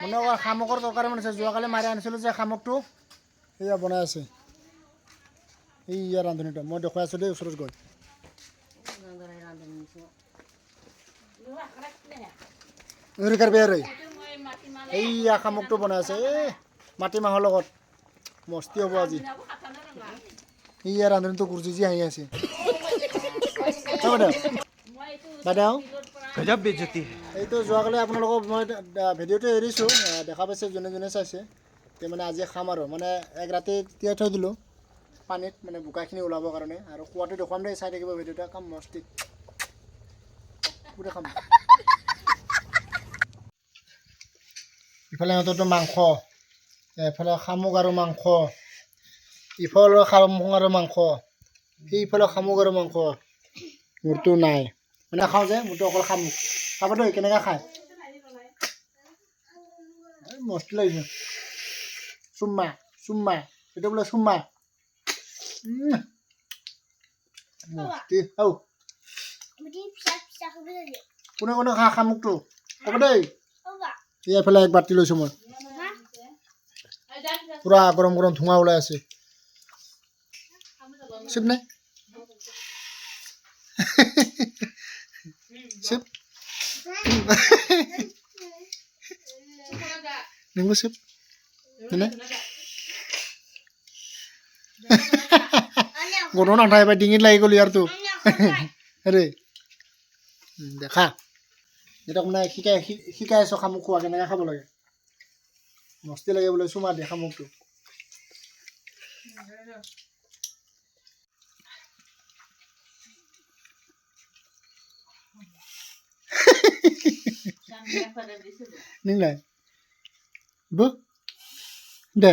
মানে শামুকৰ তৰকাৰী বনাইছে যোৱাকালি মাৰি আনিছিলোঁ যে শামুকটো এয়া বনাই আছে এইয়া ৰান্ধনীটো মই দেখুৱাই আছোঁ দেই ওচৰত গৈ এইয়া শামুকটো বনাই আছে এই মাটিমাহৰ লগত মস্তি হ'ব আজি এইয়া ৰান্ধনীটো গুৰজুজি আহি আছে বাইদেউ গজব বেজতি এইটো যোৱাকালি আপোনালোকক মই ভিডিঅ'টো এৰিছোঁ দেখা পাইছে যোনে যোনে চাইছে তে মানে আজি খাম আৰু মানে এক ৰাতি তিয়াই থৈ দিলোঁ পানীত মানে বোকাখিনি ওলাবৰ কাৰণে আৰু খোৱাটো দেখুৱাম দেই চাই থাকিব ভিডিঅ'টো কাম মস্তি গোটেই খাম ইফালে সিহঁতৰতো মাংস এফালে শামুক আৰু মাংস ইফালে শামুক আৰু মাংস সেইফালে শামুক আৰু মাংস মোৰতো নাই মানে খাওঁ যে মোৰতো অকল শামুক খাব দেই কেনেকৈ খায় মস্তি লাগিছে চুম্মা চুম্মা এইটো বোলে চুম্মা মস্তি আও কোনে কোনে খা শামুকটো খাব দেই এইফালে এক বাতি লৈছোঁ মই পুৰা গৰম গৰম ধোঁৱা ওলাই আছে চিপ নাই চিপ নিম্বু চিপ গৰম নাথাকে পাই ডিঙিত লাগি গ'ল ইয়াৰটো হেৰি দেখা এতিয়া মানে শিকাই আছোঁ শামুক খোৱা কেনেকৈ খাব লাগে মস্তি লাগে বোলে চুমা দিয়ে শামুকটো নিংলাই বু দে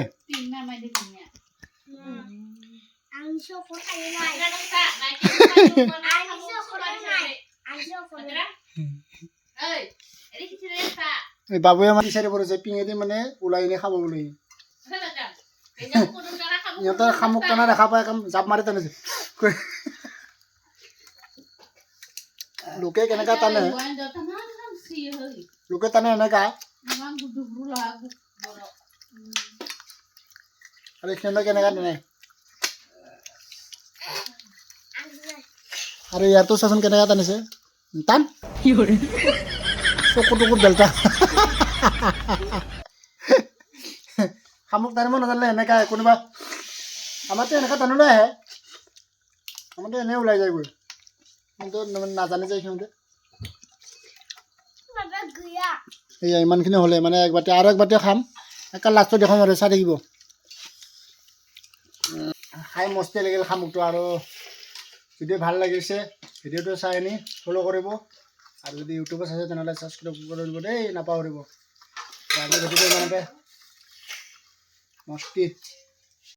এই বাবুৱে আমাৰ বিচাৰি পৰিছে পিঙেদি মানে ওলাই এনে খাব বুলি সিহঁতৰ শামুক টানা দেখা পাই জাপ মাৰি টানিছে লোকে কেনেকা টানে লোকে টানে এনেকা আৰু সিহঁতে কেনেকা টানে আৰু ইয়াতো চাচোন কেনেকা টানিছে টান চকু টকুৰ বেলটা শামুক টানিব নাজানিলে এনেকা কোনোবা আমাৰতো এনেকা টানিলৈ আহে আমাৰতো এনেই ওলাই যায়গৈ কিন্তু নাজানে যে সিহঁতে এয়া ইমানখিনি হ'লে মানে এক বাতি আৰু এক বাতি খাম একে লাষ্টত দেখাম আৰু চাই থাকিব খাই মস্তি লাগিল শামুকটো আৰু যদি ভাল লাগিছে ভিডিঅ'টো চাই আনি ফ'ল' কৰিব আৰু যদি ইউটিউবত চাইছে তেনেহ'লে ছাবস্ক্ৰাইব কৰিব দেই নাপাহৰিব আজি ভিডিঅ'টো ইমানতে মস্তি